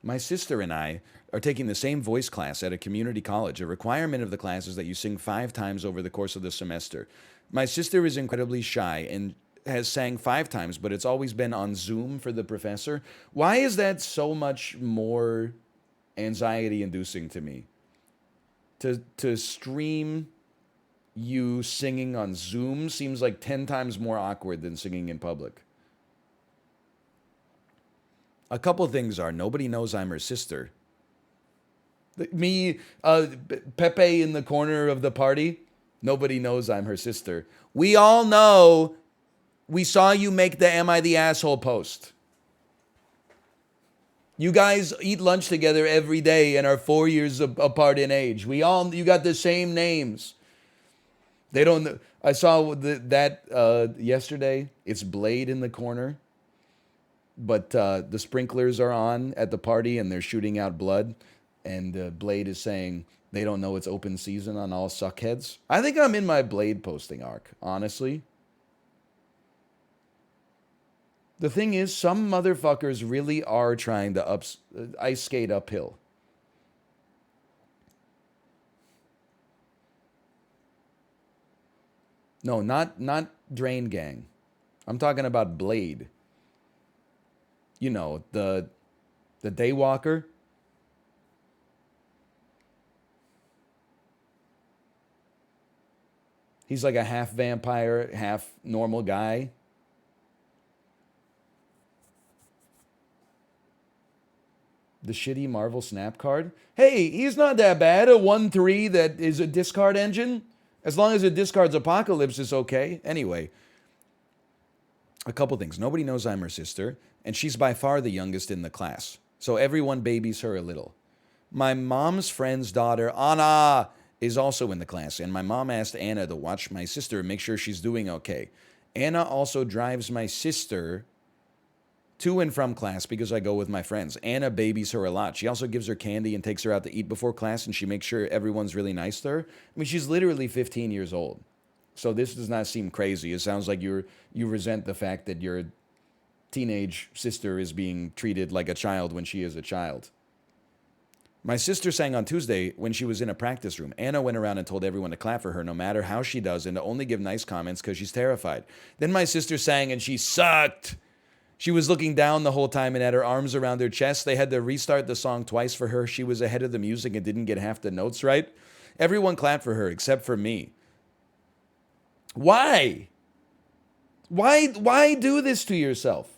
My sister and I are taking the same voice class at a community college. A requirement of the class is that you sing 5 times over the course of the semester. My sister is incredibly shy and has sang 5 times, but it's always been on Zoom for the professor. Why is that so much more anxiety inducing to me? To stream you singing on Zoom seems like 10 times more awkward than singing in public. A couple things are nobody knows I'm her sister. Me, Pepe in the corner of the party, nobody knows I'm her sister. We all know we saw you make the Am I the Asshole post. You guys eat lunch together every day and are 4 years apart in age. You got the same names. They don't. I saw that yesterday. It's Blade in the corner, but the sprinklers are on at the party and they're shooting out blood. And Blade is saying they don't know it's open season on all suckheads. I think I'm in my Blade posting arc, honestly. The thing is, some motherfuckers really are trying to ice skate uphill. No, not Drain Gang. I'm talking about Blade. You know, the Daywalker. He's like a half vampire, half normal guy. The shitty Marvel Snap card. Hey, he's not that bad. A 1/3 that is a discard engine. As long as it discards Apocalypse, is okay. Anyway, a couple things. Nobody knows I'm her sister, and she's by far the youngest in the class. So everyone babies her a little. My mom's friend's daughter, Anna, is also in the class, and my mom asked Anna to watch my sister and make sure she's doing okay. Anna also drives my sister to and from class because I go with my friends. Anna babies her a lot. She also gives her candy and takes her out to eat before class, and she makes sure everyone's really nice to her. I mean, she's literally 15 years old. So this does not seem crazy. It sounds like you resent the fact that your teenage sister is being treated like a child when she is a child. My sister sang on Tuesday when she was in a practice room. Anna went around and told everyone to clap for her no matter how she does and to only give nice comments because she's terrified. Then my sister sang and she sucked. She was looking down the whole time and had her arms around her chest. They had to restart the song twice for her. She was ahead of the music and didn't get half the notes right. Everyone clapped for her except for me. Why? Why do this to yourself?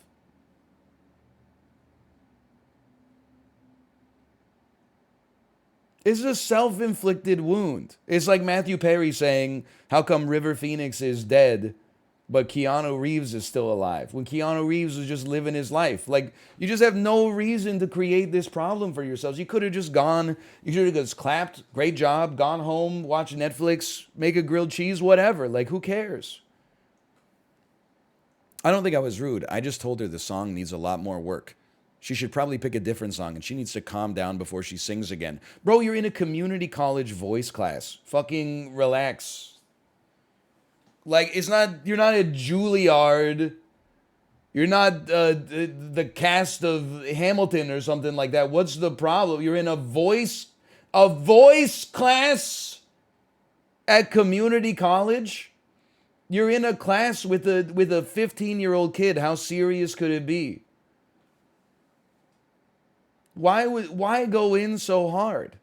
It's a self-inflicted wound. It's like Matthew Perry saying, how come River Phoenix is dead, but Keanu Reeves is still alive? When Keanu Reeves was just living his life. Like, you just have no reason to create this problem for yourselves. You could have just gone, you should have just clapped, great job, gone home, watched Netflix, make a grilled cheese, whatever. Like, who cares? I don't think I was rude. I just told her the song needs a lot more work. She should probably pick a different song, and she needs to calm down before she sings again. Bro, you're in a community college voice class. Fucking relax. Like, you're not a Juilliard. You're not the cast of Hamilton or something like that. What's the problem? You're in a voice class at community college? You're in a class with a 15-year-old kid. How serious could it be? Why go in so hard?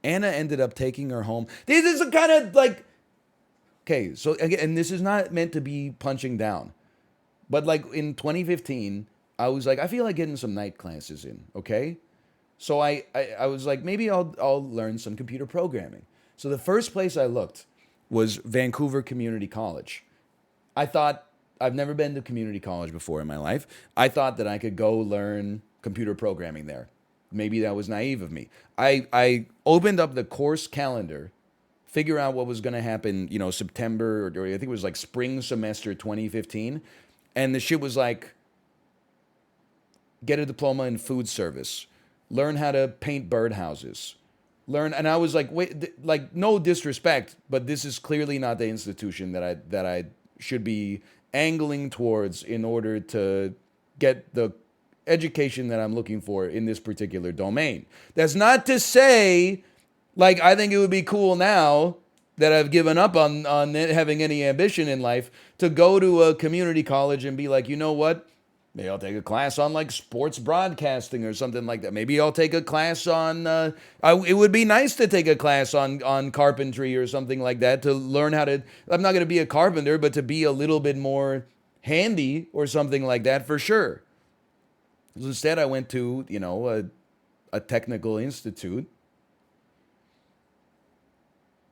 Anna ended up taking her home. This is a kind of like, okay, so again, and this is not meant to be punching down, but like in 2015, I was like, I feel like getting some night classes in, okay? So I was like, maybe I'll learn some computer programming. So the first place I looked was Vancouver Community College. I thought, I've never been to community college before in my life. I thought that I could go learn computer programming there. Maybe that was naive of me. I opened up the course calendar, figure out what was going to happen, September, or I think it was like spring semester 2015. And the shit was like, get a diploma in food service, learn how to paint birdhouses, and I was like, wait, like, no disrespect, but this is clearly not the institution that I should be angling towards in order to get the education that I'm looking for in this particular domain. That's not to say, like, I think it would be cool now that I've given up on having any ambition in life to go to a community college and be like, you know what? Maybe I'll take a class on like sports broadcasting or something like that. Maybe I'll take a class on. It would be nice to take a class on carpentry or something like that to learn how to. I'm not going to be a carpenter, but to be a little bit more handy or something like that for sure. So instead, I went to a technical institute,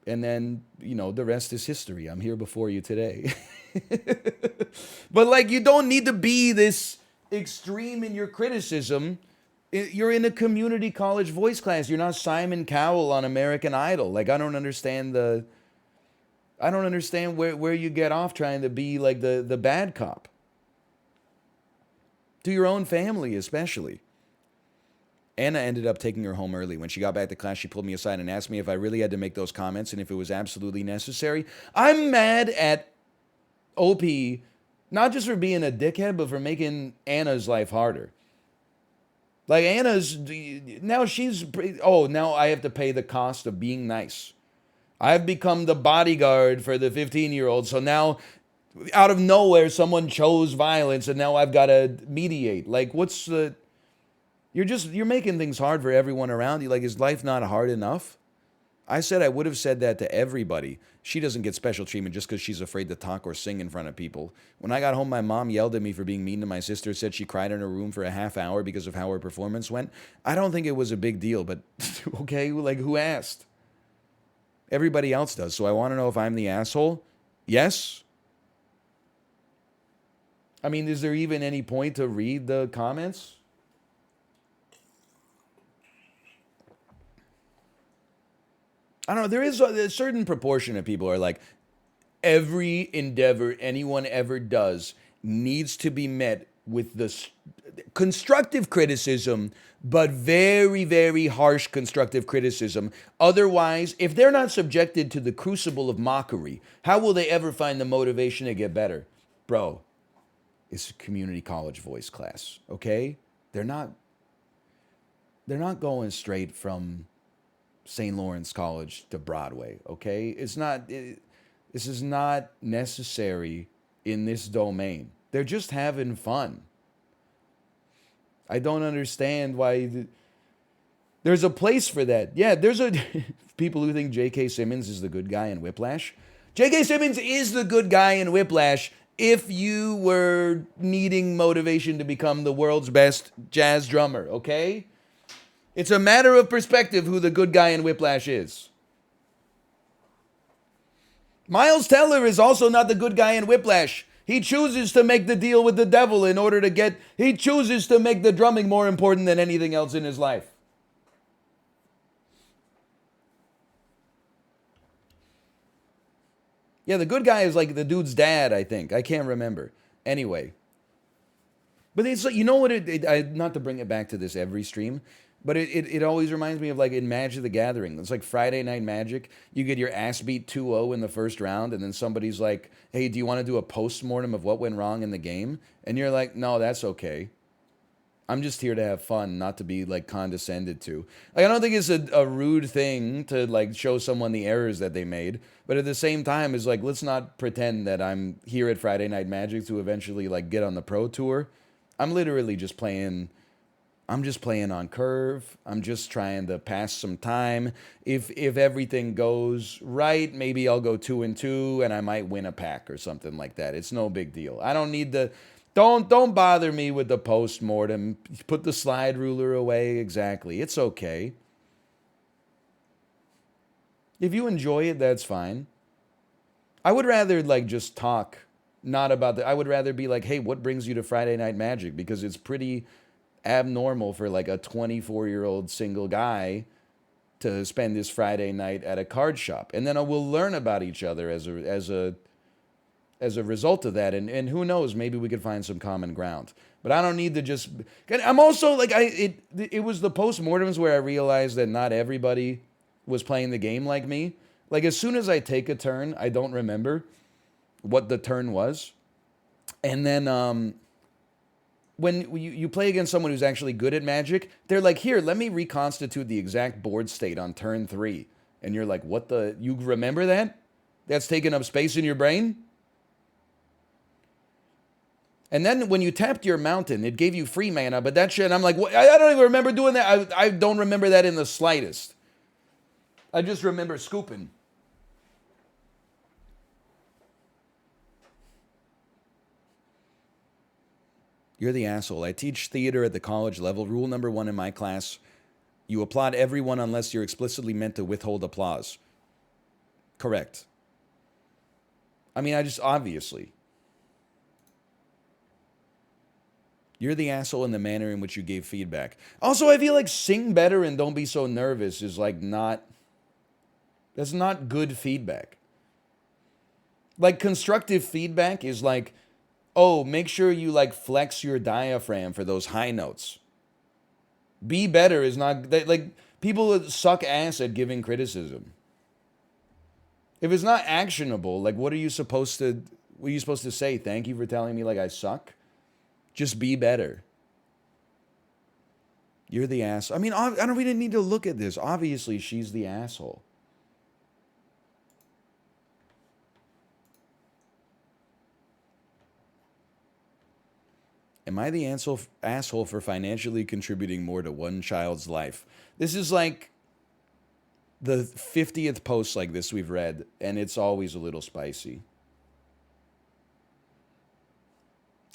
and then the rest is history. I'm here before you today. But like, you don't need to be this extreme in your criticism. You're in a community college voice class. You're not Simon Cowell on American Idol. Like, I don't understand where you get off trying to be like the bad cop. To your own family, especially. Anna ended up taking her home early. When she got back to class, she pulled me aside and asked me if I really had to make those comments and if it was absolutely necessary. I'm mad at OP, not just for being a dickhead, but for making Anna's life harder. Like, now I have to pay the cost of being nice. I've become the bodyguard for the 15-year-old, so now, out of nowhere, someone chose violence, and now I've got to mediate. Like, you're making things hard for everyone around you. Like, is life not hard enough? I said I would have said that to everybody. She doesn't get special treatment just because she's afraid to talk or sing in front of people. When I got home, my mom yelled at me for being mean to my sister, said she cried in her room for a half hour because of how her performance went. I don't think it was a big deal, but okay, like, who asked? Everybody else does. So I want to know if I'm the asshole. Yes. I mean, is there even any point to read the comments? I don't know. There is a certain proportion of people are like, every endeavor anyone ever does needs to be met with the constructive criticism, but very, very harsh constructive criticism. Otherwise, if they're not subjected to the crucible of mockery, how will they ever find the motivation to get better? Bro, it's a community college voice class, okay? They're not going straight from St. Lawrence College to Broadway, okay? This is not necessary in this domain. They're just having fun. I don't understand why there's a place for that. Yeah, there's people who think J.K. Simmons is the good guy in Whiplash. J.K. Simmons is the good guy in Whiplash if you were needing motivation to become the world's best jazz drummer, okay? It's a matter of perspective who the good guy in Whiplash is. Miles Teller is also not the good guy in Whiplash. He chooses to make the deal with the devil in order to he chooses to make the drumming more important than anything else in his life. Yeah, the good guy is like the dude's dad, I think. I can't remember. Anyway. But it's like, you know what, not to bring it back to this every stream, but it always reminds me of like in Magic the Gathering. It's like Friday Night Magic. You get your ass beat 2-0 in the first round, and then somebody's like, hey, do you want to do a post-mortem of what went wrong in the game? And you're like, no, that's okay. I'm just here to have fun, not to be like condescended to. Like, I don't think it's a rude thing to like show someone the errors that they made, but at the same time, it's like, let's not pretend that I'm here at Friday Night Magic to eventually like get on the pro tour. I'm literally just playing. I'm just playing on curve. I'm just trying to pass some time. If everything goes right, maybe I'll go 2-2 and I might win a pack or something like that. It's no big deal. I don't need the don't bother me with the post-mortem. Put the slide ruler away. Exactly. It's okay. If you enjoy it, that's fine. I would rather like just talk, not about I would rather be like, hey, what brings you to Friday Night Magic? Because it's pretty abnormal for like a 24-year-old single guy to spend his Friday night at a card shop, and then we'll learn about each other as a result of that, and who knows, maybe we could find some common ground. But I don't need to just. I'm also like it was the postmortems where I realized that not everybody was playing the game like me. Like, as soon as I take a turn, I don't remember what the turn was, and then when you play against someone who's actually good at Magic, they're like, here, let me reconstitute the exact board state on turn 3. And you're like, what the? You remember that? That's taking up space in your brain? And then when you tapped your mountain, it gave you free mana, but that shit, I'm like, what? I don't even remember doing that. I don't remember that in the slightest. I just remember scooping. You're the asshole. I teach theater at the college level. Rule number 1 in my class, you applaud everyone unless you're explicitly meant to withhold applause. Correct. I mean, obviously. You're the asshole in the manner in which you gave feedback. Also, I feel like sing better and don't be so nervous is like that's not good feedback. Like constructive feedback is like, oh, make sure you like flex your diaphragm for those high notes. Be better is not, like, people suck ass at giving criticism. If it's not actionable, like, what are you supposed to say? Thank you for telling me, like, I suck? Just be better. You're the asshole. I mean, we didn't need to look at this. Obviously, she's the asshole. Am I the asshole for financially contributing more to one child's life? This is like the 50th post like this we've read, and it's always a little spicy.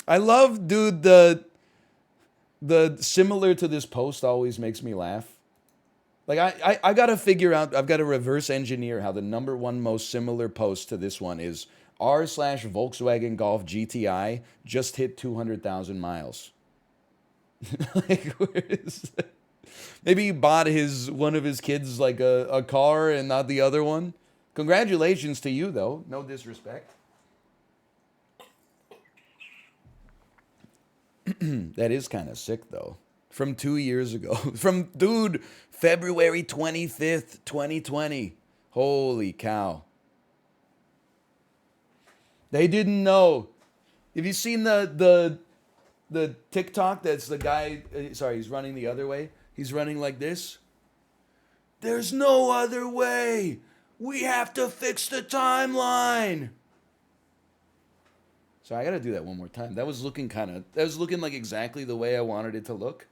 I love, dude, the similar to this post always makes me laugh. Like, I got to figure out, I've got to reverse engineer how the number 1 most similar post to this one is r/Volkswagen Golf GTI just hit 200,000 miles. Like, where is that? Maybe he bought one of his kids like a car and not the other one. Congratulations to you, though. No disrespect. That is kind of sick, though. From 2 years ago. From, dude, February 25th, 2020. Holy cow. They didn't know. Have you seen the TikTok that's the guy, sorry, he's running the other way. He's running like this. There's no other way. We have to fix the timeline. So I got to do that one more time. That was looking like exactly the way I wanted it to look.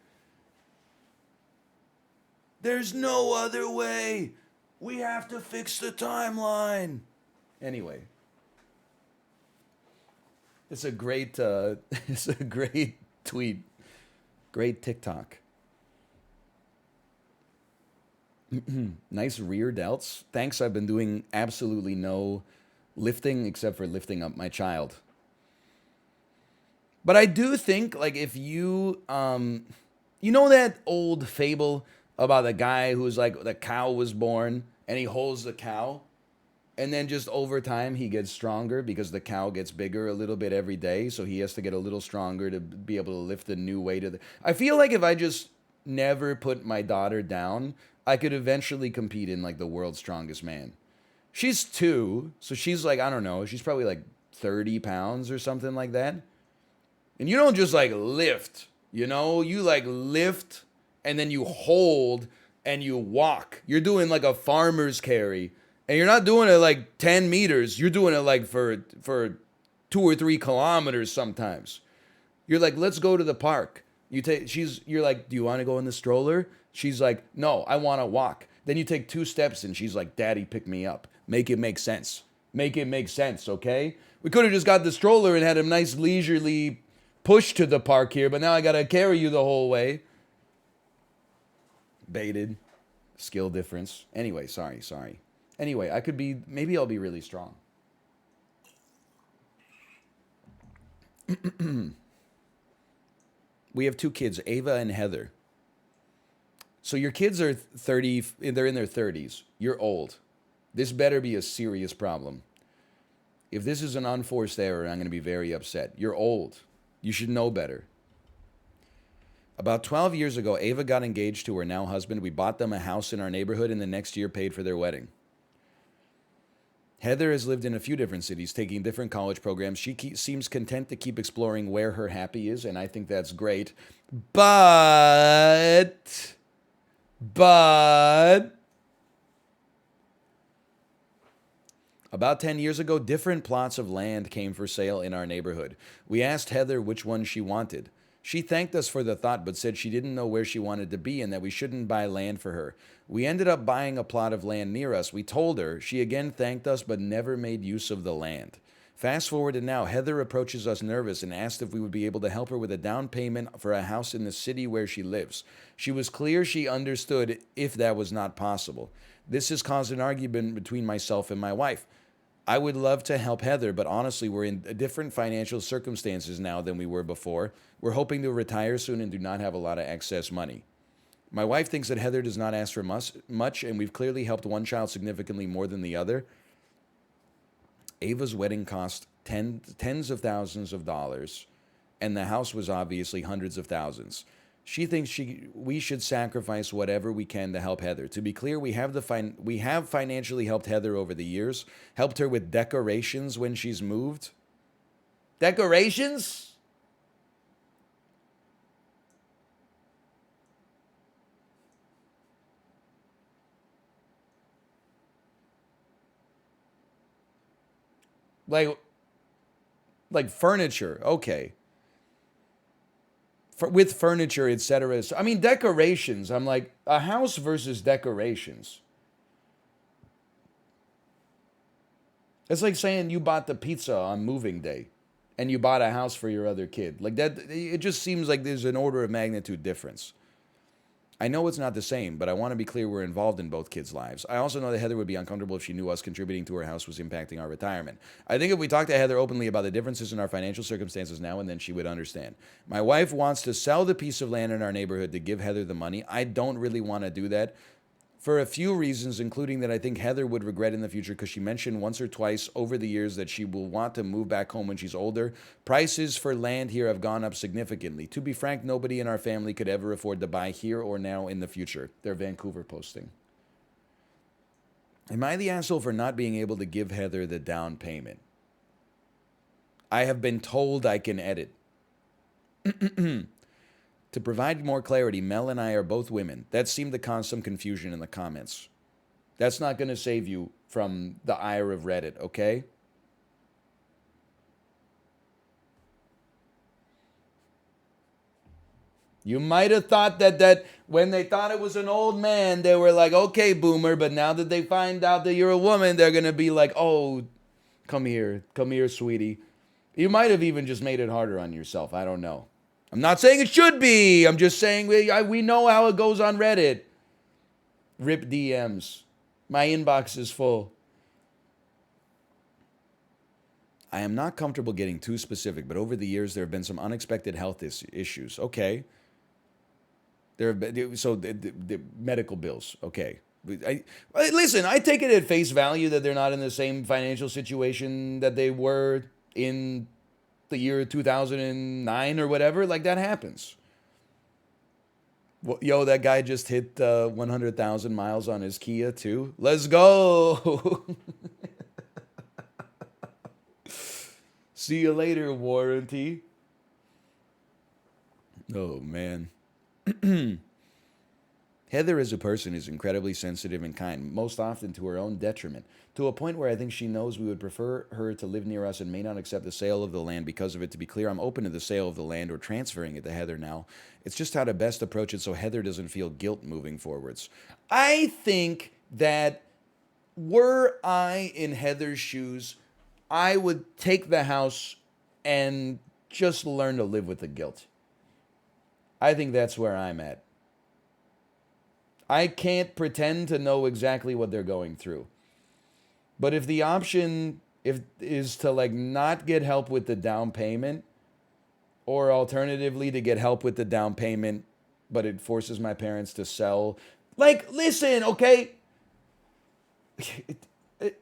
There's no other way. We have to fix the timeline. Anyway. It's a great tweet. Great TikTok. Nice rear delts. Thanks, I've been doing absolutely no lifting except for lifting up my child. But I do think, like, if you know that old fable about the guy who's like, the cow was born and he holds the cow and then just over time he gets stronger because the cow gets bigger a little bit every day, so he has to get a little stronger to be able to lift the new weight of the... I feel like if I just never put my daughter down, I could eventually compete in like the world's strongest man. She's 2, so she's like, I don't know, she's probably like 30 pounds or something like that. And you don't just like lift, you know? You like lift and then you hold and you walk. You're doing like a farmer's carry. And you're not doing it like 10 meters. You're doing it like for 2 or 3 kilometers sometimes. You're like, let's go to the park. You're like, do you want to go in the stroller? She's like, no, I want to walk. Then you take 2 steps and she's like, Daddy, pick me up. Make it make sense. Make it make sense, okay? We could have just got the stroller and had a nice leisurely push to the park here, but now I got to carry you the whole way. Baited. Skill difference. Anyway, sorry. Anyway, maybe I'll be really strong. We have 2 kids, Ava and Heather. So your kids are 30, they're in their 30s. You're old. This better be a serious problem. If this is an unforced error, I'm going to be very upset. You're old. You should know better. About 12 years ago, Ava got engaged to her now husband. We bought them a house in our neighborhood and the next year paid for their wedding. Heather has lived in a few different cities, taking different college programs. She seems content to keep exploring where her happy is, and I think that's great. But, about 10 years ago, different plots of land came for sale in our neighborhood. We asked Heather which one she wanted. She thanked us for the thought, but said she didn't know where she wanted to be and that we shouldn't buy land for her. We ended up buying a plot of land near us. We told her. She again thanked us, but never made use of the land. Fast forward to now, Heather approaches us nervous and asked if we would be able to help her with a down payment for a house in the city where she lives. She was clear she understood if that was not possible. This has caused an argument between myself and my wife. I would love to help Heather, but honestly, we're in different financial circumstances now than we were before. We're hoping to retire soon and do not have a lot of excess money. My wife thinks that Heather does not ask for much, and we've clearly helped one child significantly more than the other. Ava's wedding cost tens of thousands of dollars, and the house was obviously hundreds of thousands. She thinks we should sacrifice whatever we can to help Heather. To be clear, we have financially helped Heather over the years, helped her with decorations when she's moved. Decorations? Like furniture, okay. With furniture, etc. I mean, decorations. I'm like, a house versus decorations. It's like saying you bought the pizza on moving day and you bought a house for your other kid. Like that, it just seems like there's an order of magnitude difference. I know it's not the same, but I want to be clear we're involved in both kids' lives. I also know that Heather would be uncomfortable if she knew us contributing to her house was impacting our retirement. I think if we talked to Heather openly about the differences in our financial circumstances now and then, she would understand. My wife wants to sell the piece of land in our neighborhood to give Heather the money. I don't really want to do that for a few reasons, including that I think Heather would regret in the future because she mentioned once or twice over the years that she will want to move back home when she's older. Prices for land here have gone up significantly. To be frank, nobody in our family could ever afford to buy here or now in the future. They're Vancouver posting. Am I the asshole for not being able to give Heather the down payment? I have been told I can edit. To provide more clarity, Mel and I are both women. That seemed to cause some confusion in the comments. That's not going to save you from the ire of Reddit, okay? You might have thought that when they thought it was an old man, they were like, okay, boomer, but now that they find out that you're a woman, they're going to be like, oh, come here, sweetie. You might have even just made it harder on yourself. I don't know. I'm not saying it should be. I'm just saying we know how it goes on Reddit. Rip DMs. My inbox is full. I am not comfortable getting too specific, but over the years there have been some unexpected health issues. Okay. There have been the medical bills. Okay. Listen, I take it at face value that they're not in the same financial situation that they were in the year 2009 or whatever. Like, that happens. Well, yo, that guy just hit 100,000 miles on his Kia too. Let's go. See you later, warranty. Oh, man. Heather as a person is incredibly sensitive and kind, most often to her own detriment, to a point where I think she knows we would prefer her to live near us and may not accept the sale of the land because of it. To be clear, I'm open to the sale of the land or transferring it to Heather now. It's just how to best approach it so Heather doesn't feel guilt moving forwards. I think that were I in Heather's shoes, I would take the house and just learn to live with the guilt. I think that's where I'm at. I can't pretend to know exactly what they're going through. But if the option is to like not get help with the down payment, or alternatively to get help with the down payment, but it forces my parents to sell. Like, listen, okay?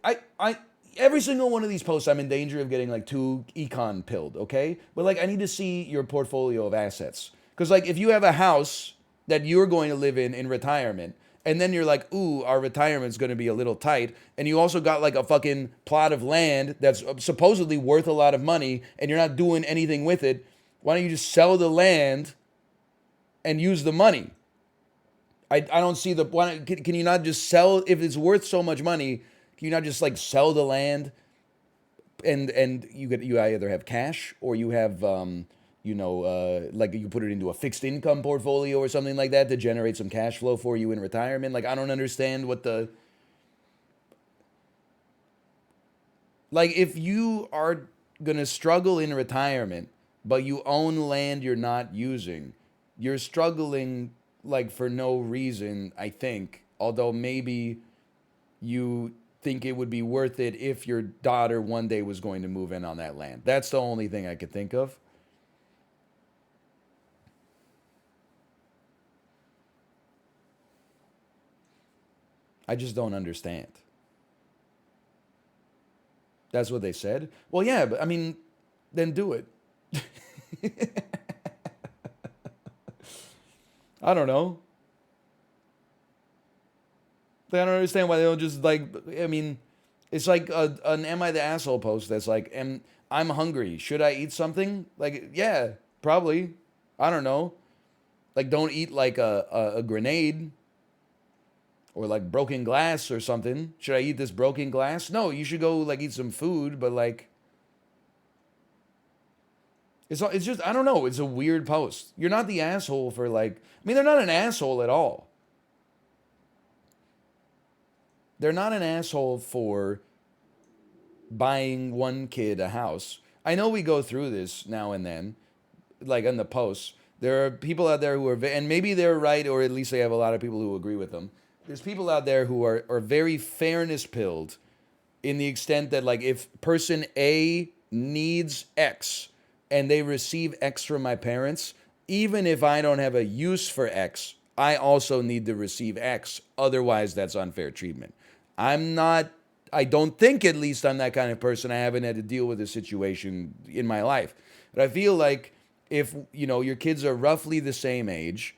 I every single one of these posts, I'm in danger of getting like too econ pilled, okay? But like, I need to see your portfolio of assets. Because like, if you have a house that you're going to live in retirement, And then you're like, ooh, our retirement's going to be a little tight. And you also got like a fucking plot of land that's supposedly worth a lot of money and you're not doing anything with it. Why don't you just sell the land and use the money? I don't see the, can you not just sell, if it's worth so much money, can you not just like sell the land and you either have cash or you have like you put it into a fixed income portfolio or something like that to generate some cash flow for you in retirement. Like I don't understand what the, like if you are gonna struggle in retirement but you own land you're not using, you're struggling like for no reason, I think, although maybe you think it would be worth it if your daughter one day was going to move in on that land. That's the only thing I could think of. I just don't understand. That's what they said. Well, yeah, but I mean, then do it. I don't know. I don't understand why they don't just like. I mean, it's like an "Am I the asshole?" post that's like, I'm hungry. Should I eat something?" Like, yeah, probably. I don't know. Like, don't eat like a grenade or like broken glass or something. Should I eat this broken glass? No, you should go like eat some food, but like it's just I don't know, it's a weird post. You're not the asshole for like I mean they're not an asshole at all. They're not an asshole for buying one kid a house. I know we go through this now and then, like in the posts. There are people out there who are, and maybe they're right, or at least they have a lot of people who agree with them. There's people out there who are very fairness pilled in the extent that, like, if person A needs X and they receive X from my parents, even if I don't have a use for X, I also need to receive X. Otherwise, that's unfair treatment. I'm not, I don't think at least I'm that kind of person. I haven't had to deal with a situation in my life. But I feel like if, your kids are roughly the same age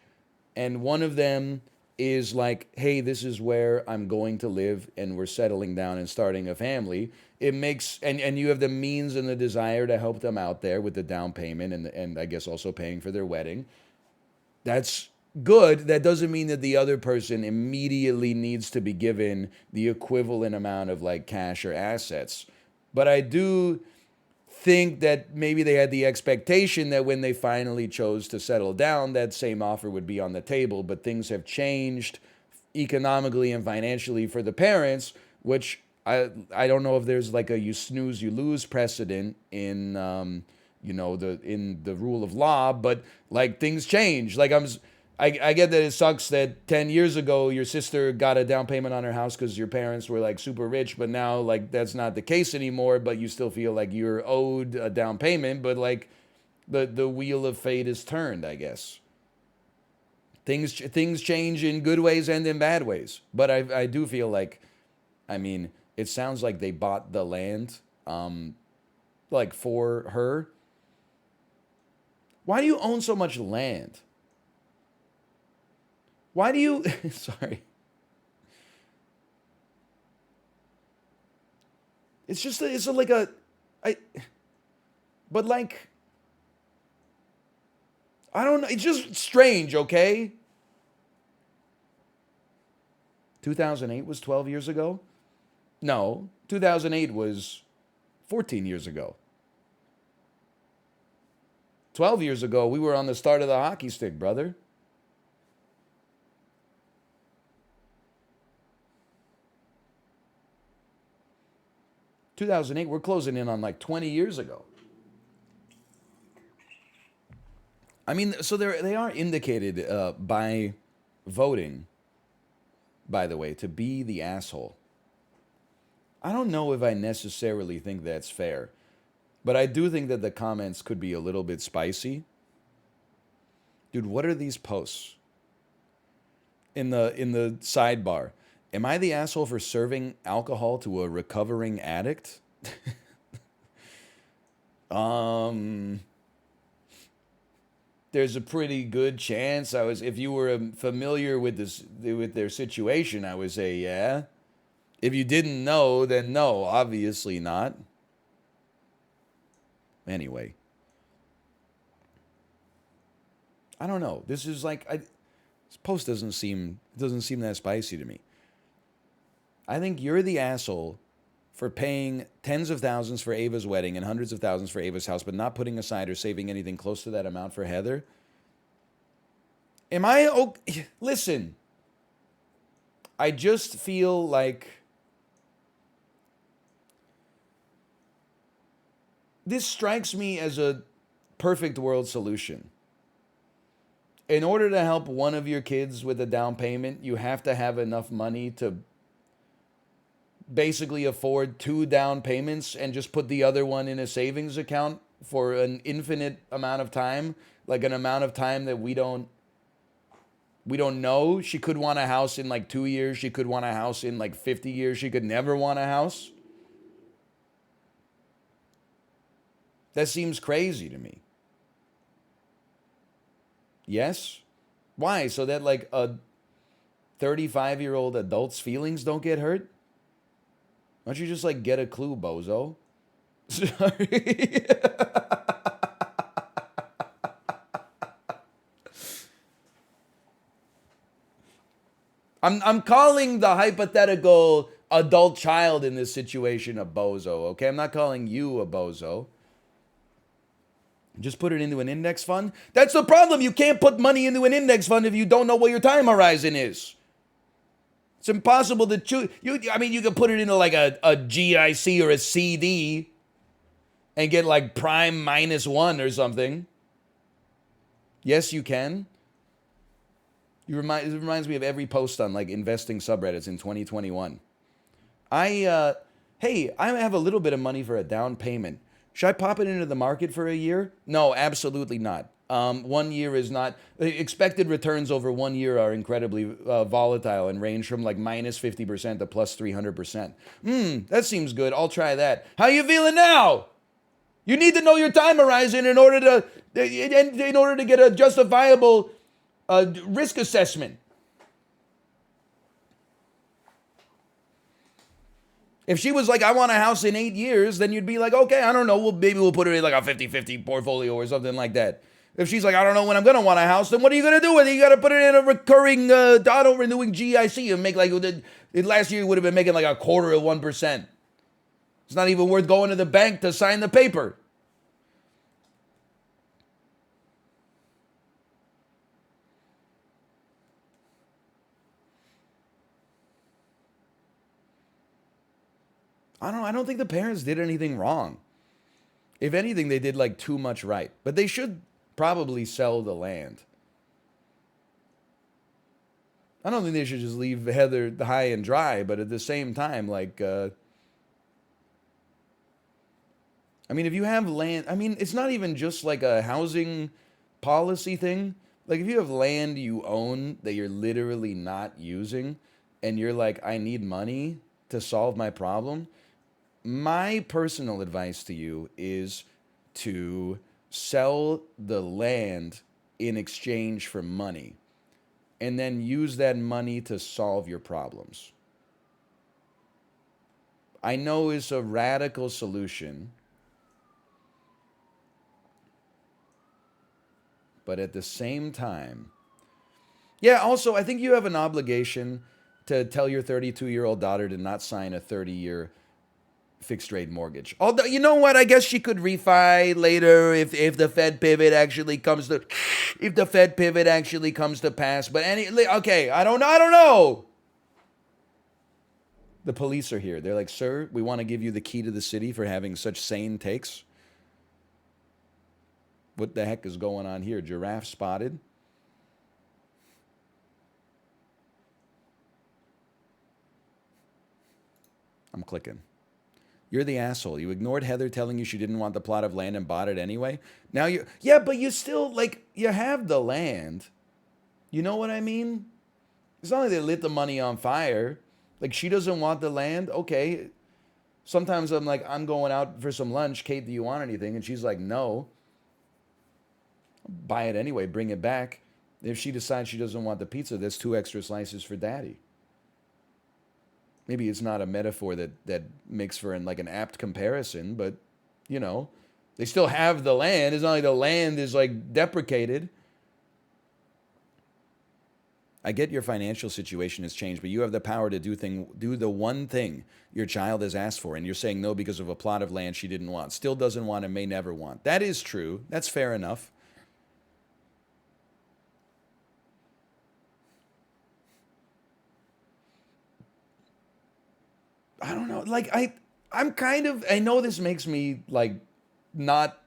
and one of them is like, hey, this is where I'm going to live and we're settling down and starting a family, it makes, and you have the means and the desire to help them out there with the down payment and I guess also paying for their wedding. That's good. That doesn't mean that the other person immediately needs to be given the equivalent amount of like cash or assets. But I do think that maybe they had the expectation that when they finally chose to settle down, that same offer would be on the table. But things have changed economically and financially for the parents, which I don't know if there's like a you snooze you lose precedent in the rule of law, but like things change. Like I get that it sucks that 10 years ago your sister got a down payment on her house because your parents were like super rich, but now like that's not the case anymore, but you still feel like you're owed a down payment, but like the wheel of fate is turned, I guess. Things change in good ways and in bad ways. But I do feel like, I mean, it sounds like they bought the land like for her. Why do you own so much land? Why do you sorry. It's just it's like a I but like I don't know, it's just strange, okay? 2008 was 12 years ago? No, 2008 was 14 years ago. 12 years ago, we were on the start of the hockey stick, brother. 2008, we're closing in on like 20 years ago. I mean, so they are indicated by voting, by the way, to be the asshole. I don't know if I necessarily think that's fair, but I do think that the comments could be a little bit spicy. Dude, what are these posts in the sidebar? Am I the asshole for serving alcohol to a recovering addict? um there's a pretty good chance if you were familiar with their situation, I would say yeah. If you didn't know, then no, obviously not. Anyway, I don't know. This is like this post doesn't seem that spicy to me. I think you're the asshole for paying tens of thousands for Ava's wedding and hundreds of thousands for Ava's house, but not putting aside or saving anything close to that amount for Heather. Am I okay? Listen, I just feel like this strikes me as a perfect world solution. In order to help one of your kids with a down payment, you have to have enough money to basically afford 2 down payments and just put the other one in a savings account for an infinite amount of time, like an amount of time that we don't know. She could want a house in like 2 years. She could want a house in like 50 years. She could never want a house. That seems crazy to me. Yes? Why? So that like a 35-year-old adult's feelings don't get hurt? Why don't you just like get a clue, bozo? Sorry. I'm calling the hypothetical adult child in this situation a bozo, okay? I'm not calling you a bozo. Just put it into an index fund. That's the problem. You can't put money into an index fund if you don't know what your time horizon is. It's impossible to choose. You can put it into like a GIC or a CD and get like prime -1 or something. Yes, you can. It reminds me of every post on like investing subreddits in 2021. Hey, I have a little bit of money for a down payment. Should I pop it into the market for a year? No, absolutely not. 1 year is not. Expected returns over 1 year are incredibly volatile and range from like -50% to +300%. That seems good. I'll try that. How you feeling now? You need to know your time horizon in order to get a justifiable risk assessment. If she was like, I want a house in 8 years, then you'd be like, okay, I don't know. Maybe we'll put it in like a 50-50 portfolio or something like that. If she's like, I don't know when I'm going to want a house, then what are you going to do with it? You got to put it in a recurring, auto-renewing GIC and make like, last year you would have been making like 0.25%. It's not even worth going to the bank to sign the paper. I don't think the parents did anything wrong. If anything, they did like too much right. But they should probably sell the land. I don't think they should just leave Heather high and dry, but at the same time, like, if you have land, it's not even just like a housing policy thing. Like, if you have land you own that you're literally not using, and you're like, I need money to solve my problem, my personal advice to you is to sell the land in exchange for money and then use that money to solve your problems. I know it's a radical solution, but at the same time, yeah, also, I think you have an obligation to tell your 32-year-old daughter to not sign a 30-year fixed rate mortgage. Although, you know what? I guess she could refi later if the Fed pivot actually comes to pass. But okay, I don't know. The police are here. They're like, sir, we want to give you the key to the city for having such sane takes. What the heck is going on here? Giraffe spotted. I'm clicking. You're the asshole. You ignored Heather telling you she didn't want the plot of land and bought it anyway. Now but you still, like, you have the land. You know what I mean? It's not like they lit the money on fire. Like, she doesn't want the land. Okay. Sometimes I'm like, I'm going out for some lunch. Kate, do you want anything? And she's like, no. Buy it anyway, bring it back. If she decides she doesn't want the pizza, there's 2 extra slices for daddy. Maybe it's not a metaphor that makes for like an apt comparison, but you know, they still have the land. It's not like the land is like deprecated. I get your financial situation has changed, but you have the power to do the one thing your child has asked for, and you're saying no because of a plot of land she didn't want, still doesn't want, and may never want. That is true. That's fair enough. I don't know. Like I'm kind of, I know this makes me like not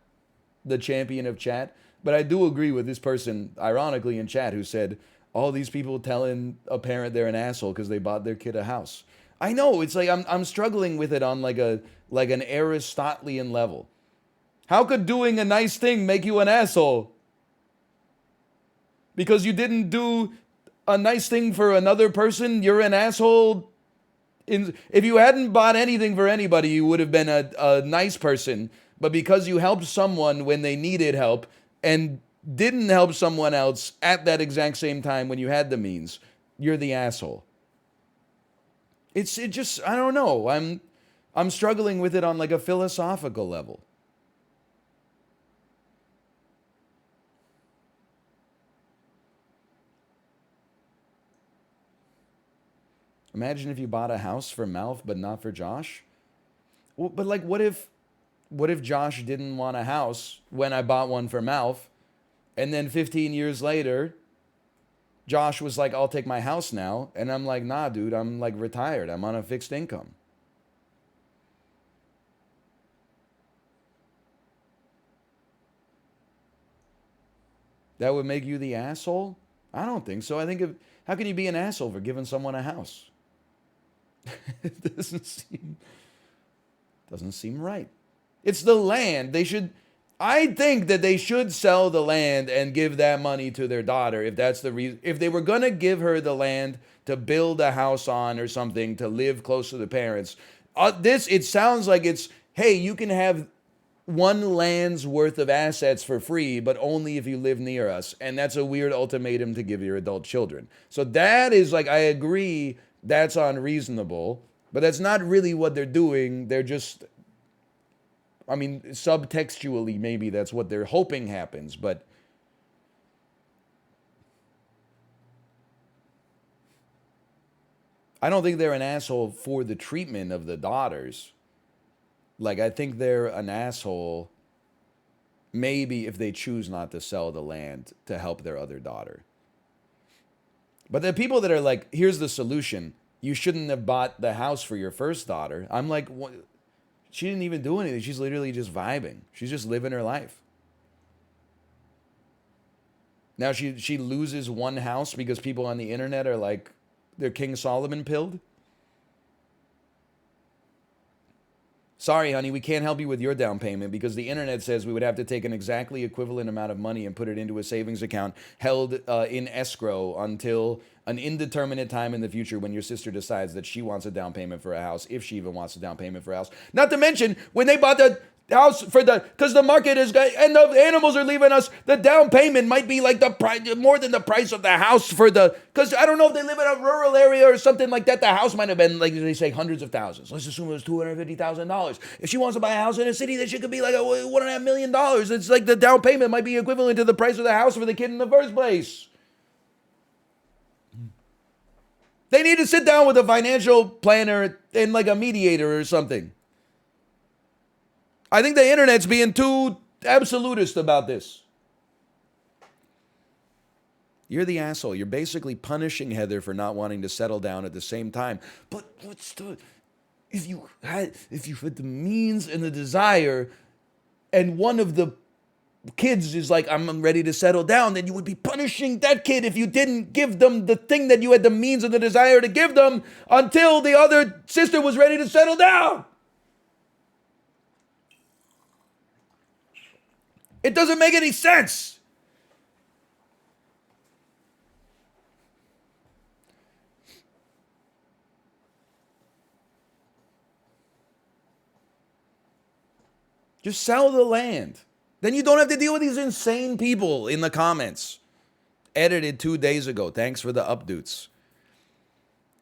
the champion of chat, but I do agree with this person, ironically, in chat who said all these people telling a parent they're an asshole because they bought their kid a house. I know it's like I'm struggling with it on like an Aristotelian level. How could doing a nice thing make you an asshole? Because you didn't do a nice thing for another person, you're an asshole. If you hadn't bought anything for anybody, you would have been a nice person. But because you helped someone when they needed help and didn't help someone else at that exact same time when you had the means, you're the asshole. It just, I don't know. I'm struggling with it on like a philosophical level. Imagine if you bought a house for Malf but not for Josh. Well, but like, what if Josh didn't want a house when I bought one for Malf, and then 15 years later, Josh was like, "I'll take my house now," and I'm like, "Nah, dude, I'm like retired. I'm on a fixed income." That would make you the asshole? I don't think so. I think how can you be an asshole for giving someone a house? It doesn't seem right. It's the land. I think that they should sell the land and give that money to their daughter if that's the reason. If they were going to give her the land to build a house on or something to live close to the parents, it sounds like it's, hey, you can have one land's worth of assets for free, but only if you live near us. And that's a weird ultimatum to give your adult children. So that is like, I agree, that's unreasonable, but that's not really what they're doing. They're just, I mean, subtextually, maybe that's what they're hoping happens, but I don't think they're an asshole for the treatment of the daughters. Like, I think they're an asshole maybe if they choose not to sell the land to help their other daughter. But the people that are like, here's the solution. You shouldn't have bought the house for your first daughter. I'm like, what? She didn't even do anything. She's literally just vibing. She's just living her life. Now she loses one house because people on the internet are like, they're King Solomon pilled. Sorry, honey, we can't help you with your down payment because the internet says we would have to take an exactly equivalent amount of money and put it into a savings account held in escrow until an indeterminate time in the future when your sister decides that she wants a down payment for a house, if she even wants a down payment for a house. Not to mention, when they bought the house because the market is, and the animals are leaving us, the down payment might be like the price, more than the price of the house because I don't know if they live in a rural area or something like that. The house might have been, like they say, hundreds of thousands. Let's assume it was $250,000. If she wants to buy a house in a city, then she could be like $1.5 million. It's like the down payment might be equivalent to the price of the house for the kid in the first place. They need to sit down with a financial planner and like a mediator or something. I think the internet's being too absolutist about this. You're the asshole. You're basically punishing Heather for not wanting to settle down at the same time. But if you had the means and the desire, and one of the kids is like, I'm ready to settle down, then you would be punishing that kid if you didn't give them the thing that you had the means and the desire to give them until the other sister was ready to settle down. It doesn't make any sense. Just sell the land. Then you don't have to deal with these insane people in the comments. Edited 2 days ago. Thanks for the updates.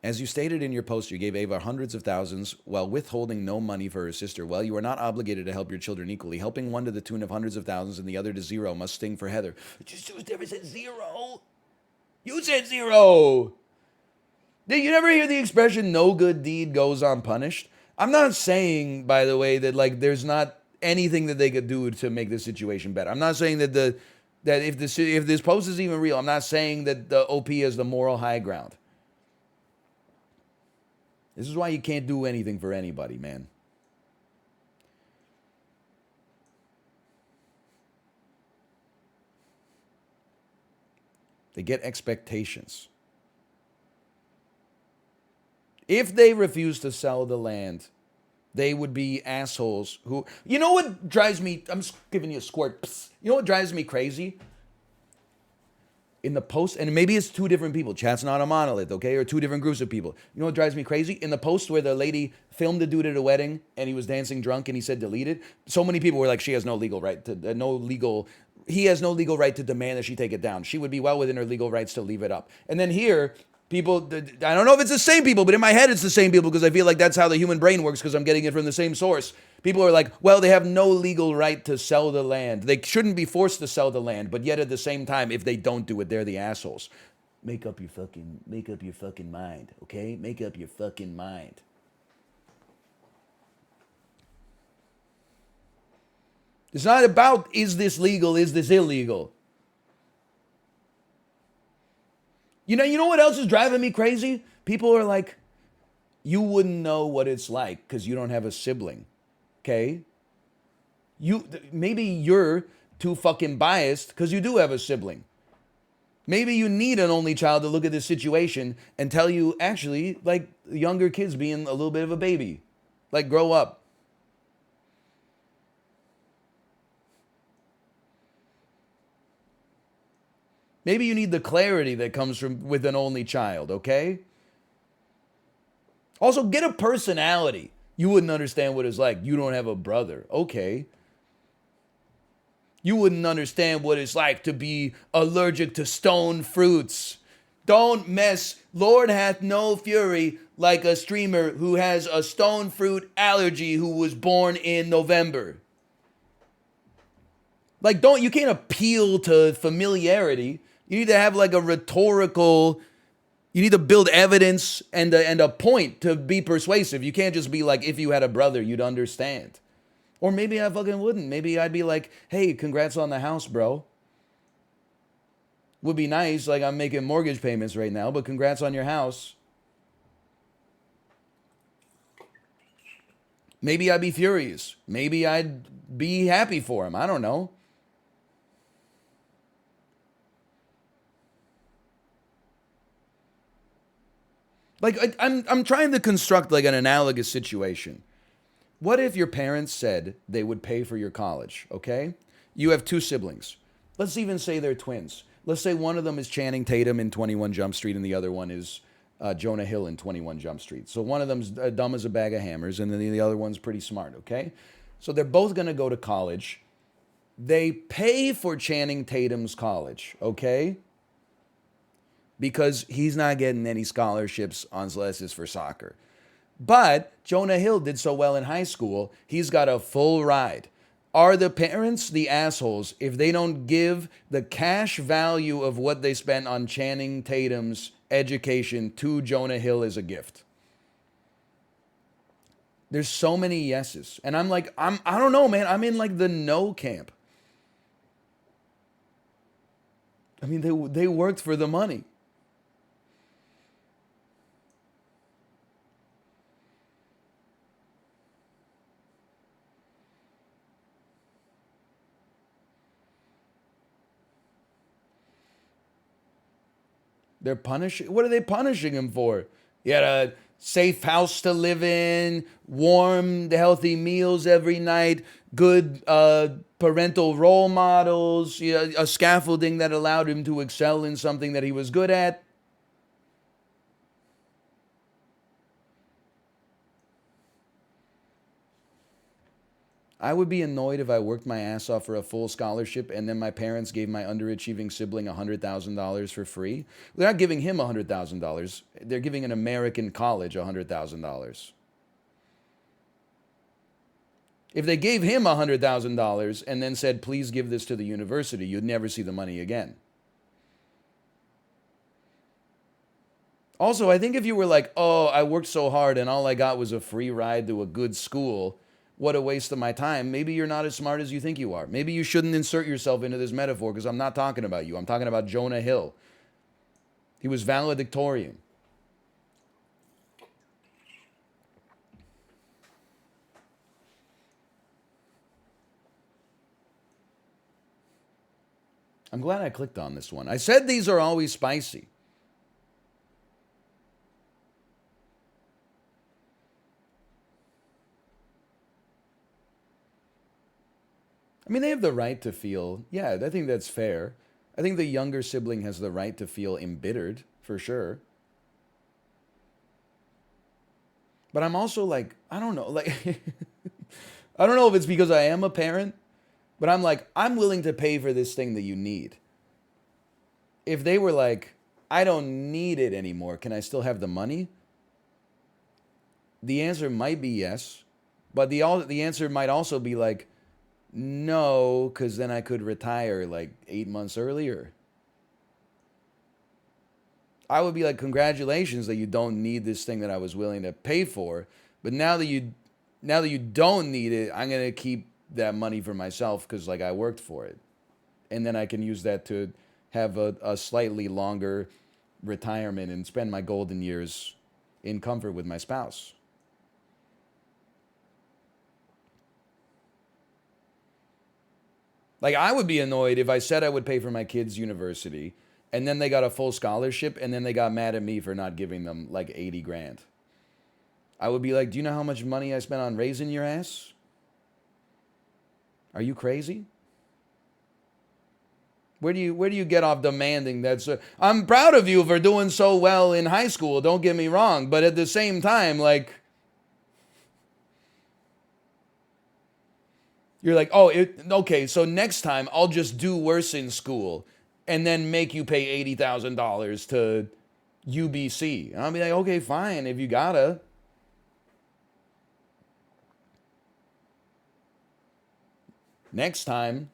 As you stated in your post, you gave Ava hundreds of thousands while withholding no money for her sister. Well, you are not obligated to help your children equally. Helping one to the tune of hundreds of thousands and the other to zero must sting for Heather. Just never said zero. You said zero. Did you never hear the expression, no good deed goes unpunished? I'm not saying, by the way, that like there's not anything that they could do to make the situation better. I'm not saying that if this post is even real, I'm not saying that the OP is the moral high ground. This is why you can't do anything for anybody, man. They get expectations. If they refuse to sell the land, they would be assholes who... You know what drives me... I'm just giving you a squirt. Psst. You know what drives me crazy? In the post, and maybe it's two different people. Chat's not a monolith, okay? Or two different groups of people. You know what drives me crazy? In the post where the lady filmed the dude at a wedding and he was dancing drunk and he said delete it, so many people were like, she has no legal right to... He has no legal right to demand that she take it down. She would be well within her legal rights to leave it up. And then here... People, I don't know if it's the same people, but in my head it's the same people because I feel like that's how the human brain works because I'm getting it from the same source. People are like, well, they have no legal right to sell the land. They shouldn't be forced to sell the land, but yet at the same time, if they don't do it, they're the assholes. Make up your fucking mind, okay? Make up your fucking mind. It's not about, is this legal, is this illegal? You know what else is driving me crazy? People are like, you wouldn't know what it's like because you don't have a sibling, okay? Maybe you're too fucking biased because you do have a sibling. Maybe you need an only child to look at this situation and tell you, actually, like, younger kids being a little bit of a baby. Like, grow up. Maybe you need the clarity that comes with an only child, okay? Also, get a personality. You wouldn't understand what it's like. You don't have a brother. Okay. You wouldn't understand what it's like to be allergic to stone fruits. Don't mess. Lord hath no fury like a streamer who has a stone fruit allergy who was born in November. Like, you can't appeal to familiarity. You need to have like a rhetorical, you need to build evidence and a point to be persuasive. You can't just be like, if you had a brother, you'd understand. Or maybe I fucking wouldn't. Maybe I'd be like, hey, congrats on the house, bro. Would be nice, like I'm making mortgage payments right now, but congrats on your house. Maybe I'd be furious. Maybe I'd be happy for him. I don't know. Like, I'm trying to construct like an analogous situation. What if your parents said they would pay for your college, okay? You have two siblings. Let's even say they're twins. Let's say one of them is Channing Tatum in 21 Jump Street and the other one is Jonah Hill in 21 Jump Street. So one of them's dumb as a bag of hammers and then the other one's pretty smart, okay? So they're both going to go to college. They pay for Channing Tatum's college, okay? Because he's not getting any scholarships unless it's for soccer. But Jonah Hill did so well in high school, he's got a full ride. Are the parents the assholes if they don't give the cash value of what they spent on Channing Tatum's education to Jonah Hill as a gift? There's so many yeses. And I'm like, I don't know, man. I'm in like the no camp. I mean, they worked for the money. They're punishing. What are they punishing him for? He had a safe house to live in, warm, healthy meals every night, good parental role models, a scaffolding that allowed him to excel in something that he was good at. I would be annoyed if I worked my ass off for a full scholarship and then my parents gave my underachieving sibling $100,000 for free. They're not giving him $100,000. They're giving an American college $100,000. If they gave him $100,000 and then said, please give this to the university, you'd never see the money again. Also, I think if you were like, oh, I worked so hard and all I got was a free ride to a good school, what a waste of my time. Maybe you're not as smart as you think you are. Maybe you shouldn't insert yourself into this metaphor because I'm not talking about you. I'm talking about Jonah Hill. He was valedictorian. I'm glad I clicked on this one. I said these are always spicy. I mean, they have the right to feel, yeah, I think that's fair. I think the younger sibling has the right to feel embittered, for sure. But I'm also like, I don't know, like, I don't know if it's because I am a parent, but I'm like, I'm willing to pay for this thing that you need. If they were like, I don't need it anymore, can I still have the money? The answer might be yes, but the answer might also be like, no, because then I could retire like 8 months earlier. I would be like, congratulations that you don't need this thing that I was willing to pay for. But now that you don't need it, I'm gonna keep that money for myself because like I worked for it, and then I can use that to have a slightly longer retirement and spend my golden years in comfort with my spouse. Like, I would be annoyed if I said I would pay for my kids' university and then they got a full scholarship and then they got mad at me for not giving them like 80 grand. I would be like, do you know how much money I spent on raising your ass? Are you crazy? Where do you get off demanding that? I'm proud of you for doing so well in high school, don't get me wrong, but at the same time, like, you're like, oh, okay, so next time I'll just do worse in school and then make you pay $80,000 to UBC. And I'll be like, okay, fine, if you gotta. Next time.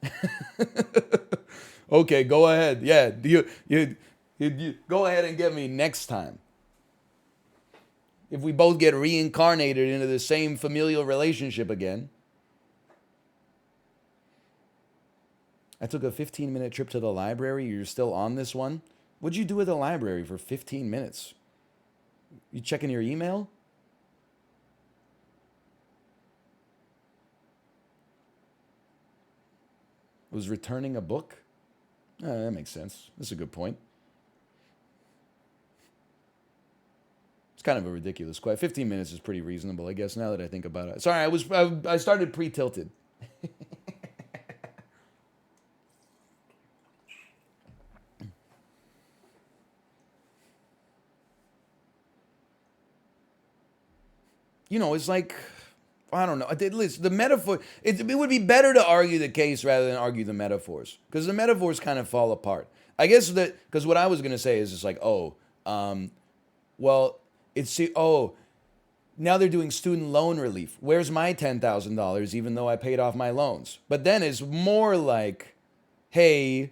Okay, go ahead. Yeah, you go ahead and get me next time. If we both get reincarnated into the same familial relationship again. I took a 15-minute trip to the library. You're still on this one? What'd you do at the library for 15 minutes? You checking your email? Was returning a book? That makes sense. That's a good point. It's kind of a ridiculous question. 15 minutes is pretty reasonable, I guess, now that I think about it. Sorry, I started pre-tilted. You know, it's like, I don't know. Listen, the metaphor, it would be better to argue the case rather than argue the metaphors. Because the metaphors kind of fall apart. I guess that, because what I was going to say is just like, well, now they're doing student loan relief. Where's my $10,000 even though I paid off my loans? But then it's more like, hey,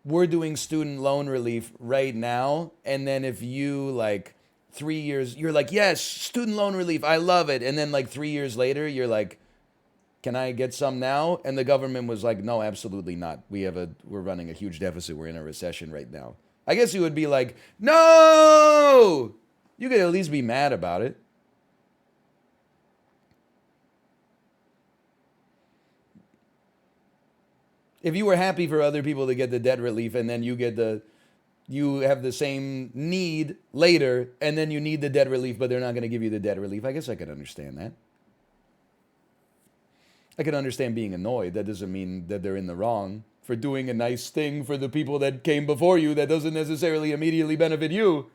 we're doing student loan relief right now. And then if you like, 3 years, you're like, yes, student loan relief, I love it. And then like 3 years later, you're like, can I get some now? And the government was like, no, absolutely not. We're running a huge deficit. We're in a recession right now. I guess you would be like, no! You could at least be mad about it. If you were happy for other people to get the debt relief and then you have the same need later, and then you need the debt relief, but they're not going to give you the debt relief. I guess I could understand that. I could understand being annoyed. That doesn't mean that they're in the wrong for doing a nice thing for the people that came before you that doesn't necessarily immediately benefit you.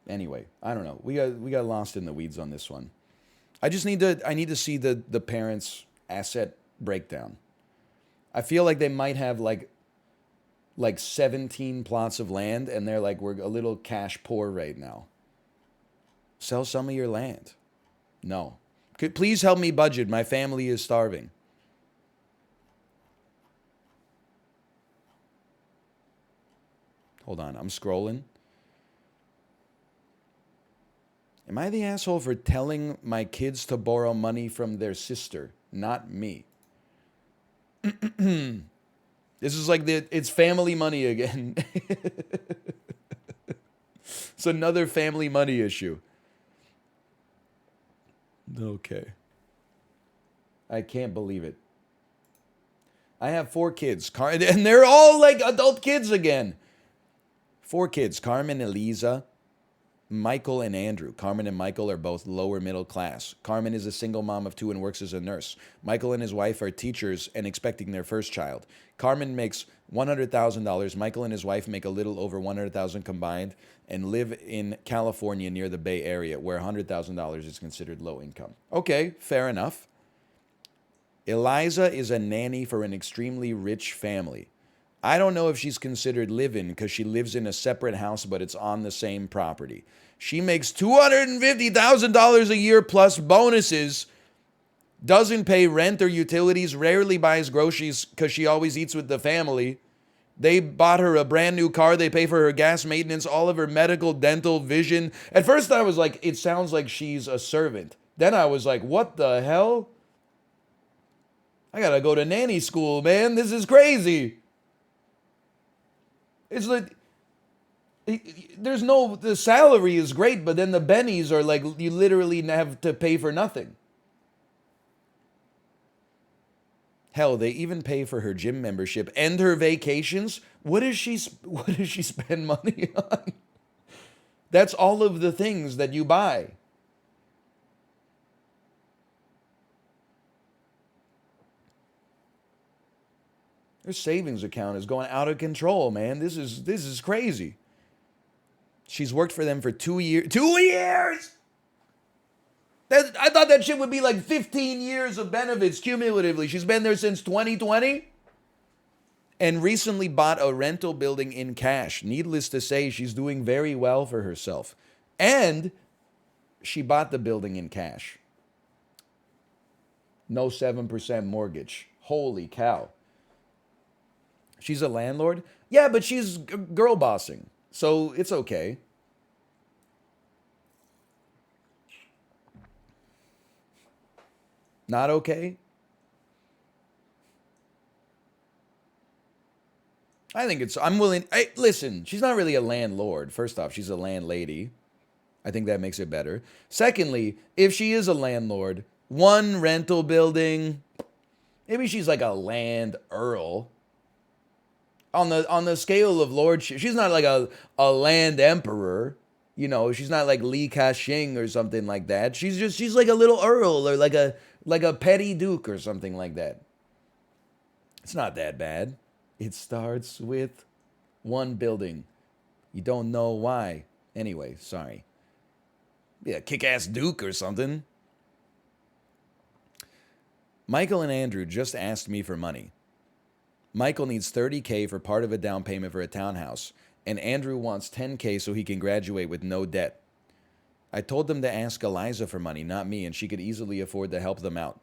Anyway, I don't know. We got lost in the weeds on this one. I need to see the parents' asset breakdown. I feel like they might have like 17 plots of land, and they're like, we're a little cash poor right now. Sell some of your land. No. Please help me budget. My family is starving. Hold on, I'm scrolling. Am I the asshole for telling my kids to borrow money from their sister? Not me. This is like it's family money again. It's another family money issue. Okay. I can't believe it. I have 4 kids, and they're all like adult kids again. 4 kids, Carmen, Eliza, Michael, and Andrew. Carmen and Michael are both lower middle class. Carmen is a single mom of 2 and works as a nurse. Michael and his wife are teachers and expecting their first child. Carmen makes $100,000. Michael and his wife make a little over $100,000 combined and live in California near the Bay Area, where $100,000 is considered low income. Okay, fair enough. Eliza is a nanny for an extremely rich family. I don't know if she's considered live-in because she lives in a separate house, but it's on the same property. She makes $250,000 a year plus bonuses, doesn't pay rent or utilities, rarely buys groceries because she always eats with the family. They bought her a brand new car. They pay for her gas maintenance, all of her medical, dental, vision. At first I was like, it sounds like she's a servant. Then I was like, what the hell? I gotta go to nanny school, man. This is crazy. It's like, the salary is great, but then the bennies are like, you literally have to pay for nothing. Hell, they even pay for her gym membership and her vacations. What does she spend money on? That's all of the things that you buy. Her savings account is going out of control, man. This is crazy. She's worked for them for 2 years. 2 years! I thought that shit would be like 15 years of benefits cumulatively. She's been there since 2020 and recently bought a rental building in cash. Needless to say, she's doing very well for herself. And she bought the building in cash. No 7% mortgage. Holy cow. She's a landlord? Yeah, but she's girl bossing, so it's okay. Not okay? I think I'm willing. Listen, she's not really a landlord. First off, she's a landlady. I think that makes it better. Secondly, if she is a landlord, 1 rental building, maybe she's like a land earl. On the scale of lordship, she's not like a land emperor, you know. She's not like Li Ka-shing or something like that. She's like a little earl or like a petty duke or something like that. It's not that bad. It starts with 1 building. You don't know why. Anyway, sorry. Be a kick-ass duke or something. Michael and Andrew just asked me for money. Michael needs $30K for part of a down payment for a townhouse, and Andrew wants $10K so he can graduate with no debt. I told them to ask Eliza for money, not me, and she could easily afford to help them out.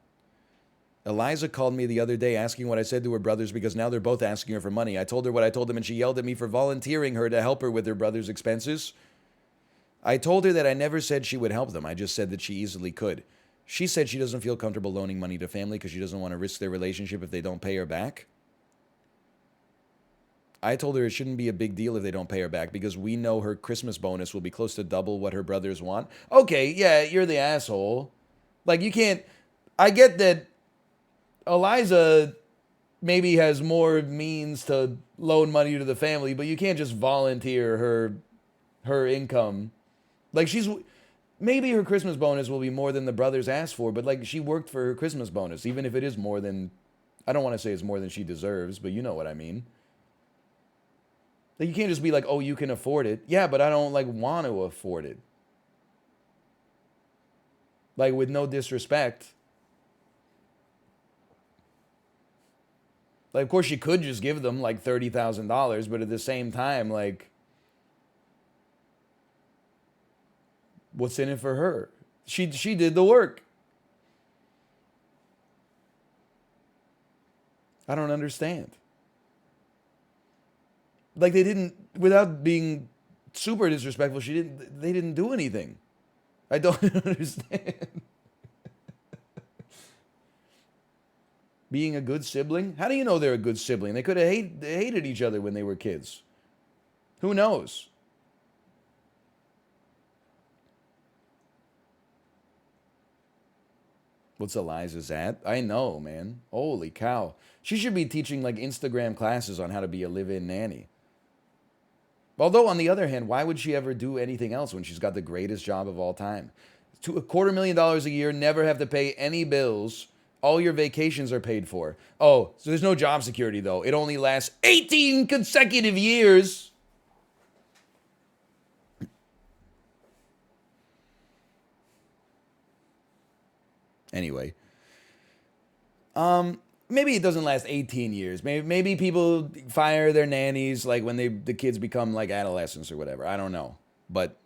Eliza called me the other day asking what I said to her brothers because now they're both asking her for money. I told her what I told them, and she yelled at me for volunteering her to help her with her brother's expenses. I told her that I never said she would help them. I just said that she easily could. She said she doesn't feel comfortable loaning money to family because she doesn't want to risk their relationship if they don't pay her back. I told her it shouldn't be a big deal if they don't pay her back because we know her Christmas bonus will be close to double what her brothers want. Okay, yeah, you're the asshole. Like, you can't... I get that Eliza maybe has more means to loan money to the family, but you can't just volunteer her income. Like, maybe her Christmas bonus will be more than the brothers asked for, but, like, she worked for her Christmas bonus, even if it is more than... I don't want to say it's more than she deserves, but you know what I mean. Like, you can't just be like, oh, you can afford it. Yeah, but I don't like want to afford it. Like, with no disrespect. Like, of course, she could just give them like $30,000, but at the same time, like, what's in it for her? She did the work. I don't understand. Like, they didn't, without being super disrespectful, they didn't do anything. I don't understand. Being a good sibling? How do you know they're a good sibling? They could have hated each other when they were kids. Who knows? What's Eliza's at? I know, man. Holy cow. She should be teaching like Instagram classes on how to be a live-in nanny. Although, on the other hand, why would she ever do anything else when she's got the greatest job of all time? $250,000 a year, never have to pay any bills. All your vacations are paid for. Oh, so there's no job security, though. It only lasts 18 consecutive years. Anyway. Maybe it doesn't last 18 years. Maybe people fire their nannies like when the kids become like adolescents or whatever. I don't know. But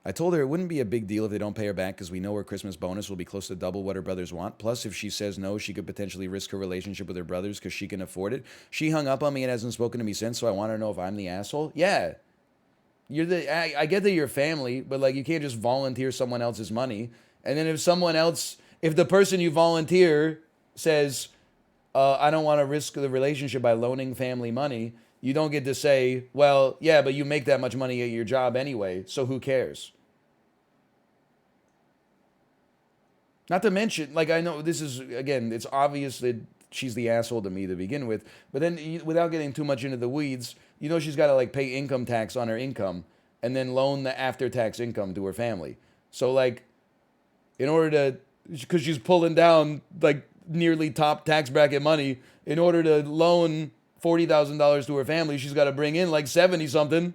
I told her it wouldn't be a big deal if they don't pay her back because we know her Christmas bonus will be close to double what her brothers want. Plus, if she says no, she could potentially risk her relationship with her brothers because she can afford it. She hung up on me and hasn't spoken to me since, so I want to know if I'm the asshole. Yeah. I get that you're family, but like you can't just volunteer someone else's money. And then if the person you volunteer says, I don't want to risk the relationship by loaning family money, you don't get to say, well, yeah, but you make that much money at your job anyway, so who cares? Not to mention, like, I know this is, again, it's obvious that she's the asshole to me to begin with, but then without getting too much into the weeds, she's got to, like, pay income tax on her income and then loan the after-tax income to her family. So, like, in order to, because she's pulling down, like, nearly top tax bracket money, in order to loan $40,000 to her family, she's got to bring in, like, 70-something.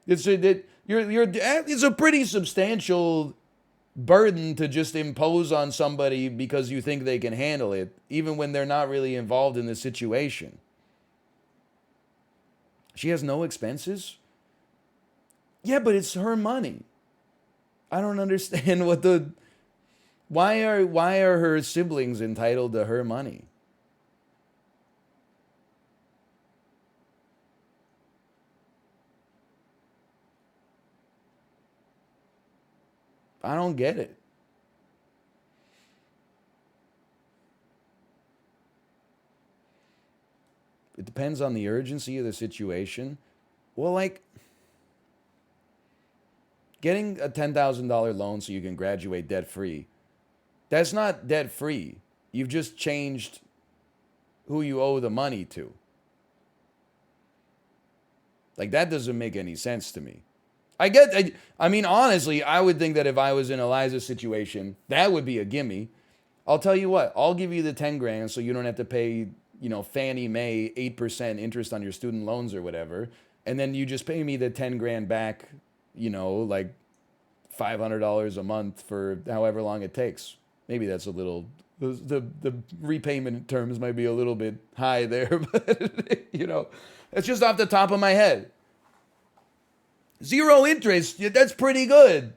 It's a pretty substantial burden to just impose on somebody because you think they can handle it, even when they're not really involved in the situation. She has no expenses? Yeah, but it's her money. I don't understand why are her siblings entitled to her money? I don't get it. It depends on the urgency of the situation. Well, like, getting a $10,000 loan so you can graduate debt-free, that's not debt-free. You've just changed who you owe the money to. Like, that doesn't make any sense to me. I mean, honestly, I would think that if I was in Eliza's situation, that would be a gimme. I'll tell you what, I'll give you the 10 grand so you don't have to pay, Fannie Mae 8% interest on your student loans or whatever. And then you just pay me the 10 grand back, like $500 a month for however long it takes. Maybe that's a little, the repayment terms might be a little bit high there, but, it's just off the top of my head. 0 interest, that's pretty good.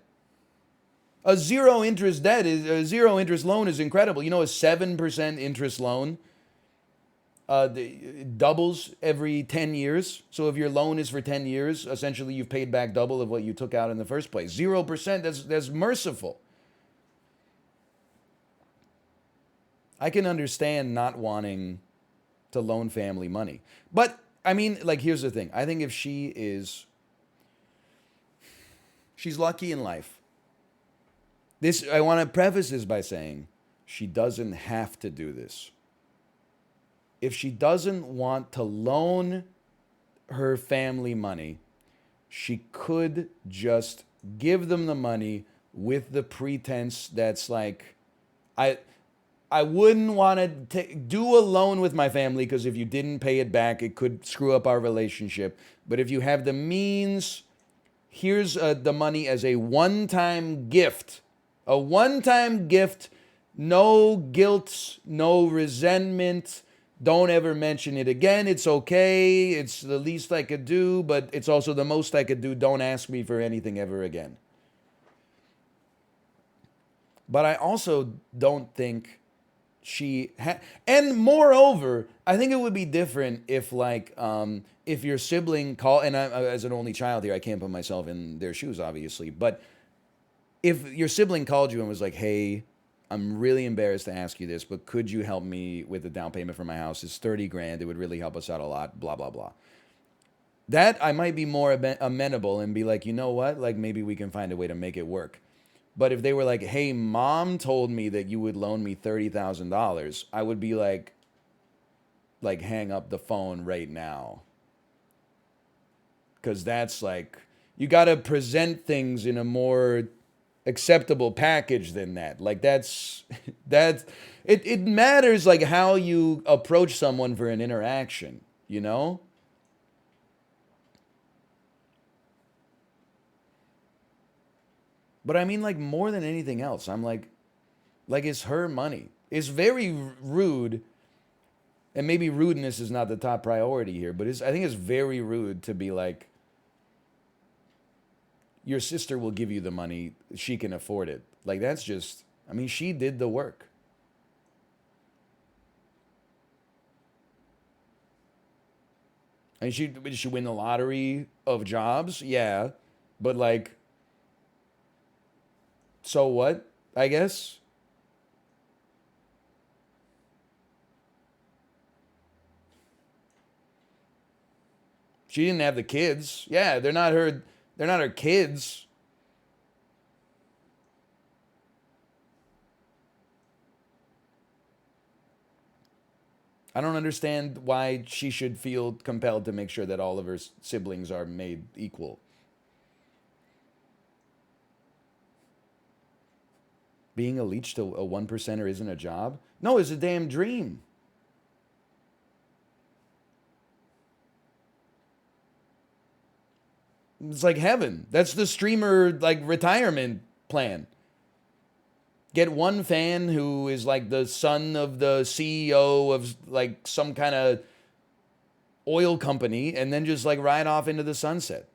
A zero interest loan is incredible. A 7% interest loan doubles every 10 years. So if your loan is for 10 years, essentially you've paid back double of what you took out in the first place. 0%, that's merciful. I can understand not wanting to loan family money. But, I mean, like, here's the thing. I think if she's lucky in life. I want to preface this by saying she doesn't have to do this. If she doesn't want to loan her family money, she could just give them the money with the pretense that's like, I wouldn't want to do a loan with my family because if you didn't pay it back, it could screw up our relationship. But if you have the means, here's the money as a one-time gift. A one-time gift, no guilt, no resentment. Don't ever mention it again. It's okay. It's the least I could do, but it's also the most I could do. Don't ask me for anything ever again. But I also don't think and moreover, I think it would be different if if your sibling and as an only child here, I can't put myself in their shoes, obviously, but if your sibling called you and was like, hey, I'm really embarrassed to ask you this, but could you help me with the down payment for my house? It's 30 grand. It would really help us out a lot, blah, blah, blah. That I might be more amenable and be like, you know what? Like maybe we can find a way to make it work. But if they were like, hey, mom told me that you would loan me $30,000, I would be like hang up the phone right now. Because that's like, you got to present things in a more acceptable package than that. Like it matters like how you approach someone for an interaction, you know? But I mean, like, more than anything else, I'm like, it's her money. It's very rude, and maybe rudeness is not the top priority here, but I think it's very rude to be like, your sister will give you the money, she can afford it. Like, that's just, I mean, she did the work. And did she win the lottery of jobs? Yeah. But like, so what? I guess. She didn't have the kids. Yeah, they're not her kids. I don't understand why she should feel compelled to make sure that all of her siblings are made equal. Being a leech to a one percenter isn't a job? No, it's a damn dream. It's like heaven. That's the streamer like retirement plan. Get one fan who is like the son of the CEO of like some kind of oil company and then just like ride off into the sunset.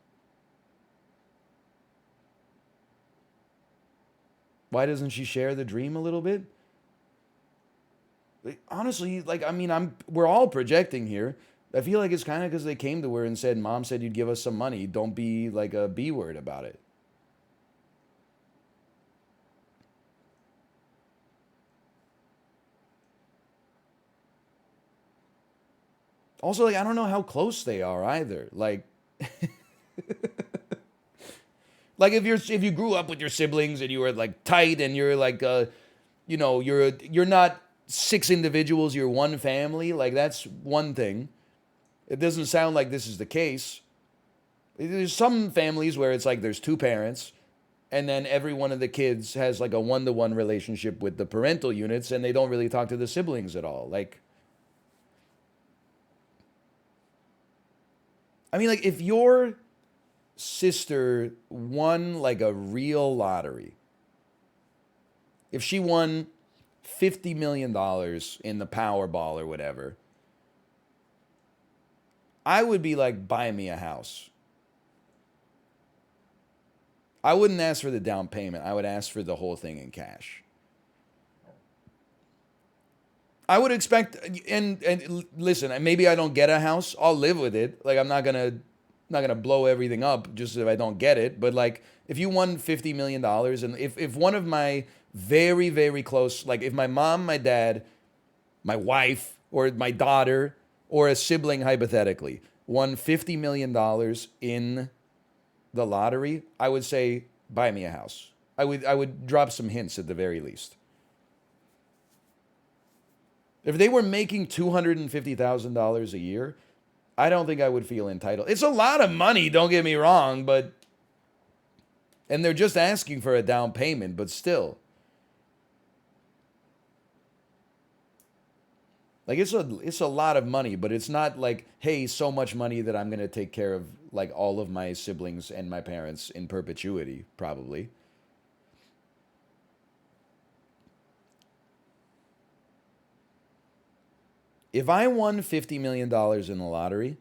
Why doesn't she share the dream a little bit? Like, honestly, like I mean, we're all projecting here. I feel like it's kind of because they came to her and said, "Mom said you'd give us some money. Don't be like a B word about it." Also, like I don't know how close they are either. Like, like if you grew up with your siblings and you were like tight and you're like you're not six individuals, you're one family. Like that's one thing. It doesn't sound like this is the case. There's some families where it's like there's two parents, and then every one of the kids has like a one-to-one relationship with the parental units, and they don't really talk to the siblings at all. Like, I mean, like if your sister won like a real lottery, if she won $50 million in the Powerball or whatever, I would be like, buy me a house. I wouldn't ask for the down payment. I would ask for the whole thing in cash. I would expect, and listen, maybe I don't get a house. I'll live with it. Like I'm not gonna blow everything up just if I don't get it. But like if you won $50 million, and if one of my very very close, like if my mom, my dad, my wife, or my daughter, or a sibling hypothetically won $50 million in the lottery, I would say buy me a house. I would drop some hints at the very least. If they were making $250,000 a year, I don't think I would feel entitled. It's a lot of money, don't get me wrong, but and they're just asking for a down payment, but still. Like it's a lot of money, but it's not like, hey, so much money that I'm gonna take care of like all of my siblings and my parents in perpetuity, probably. If I won $50 million in the lottery,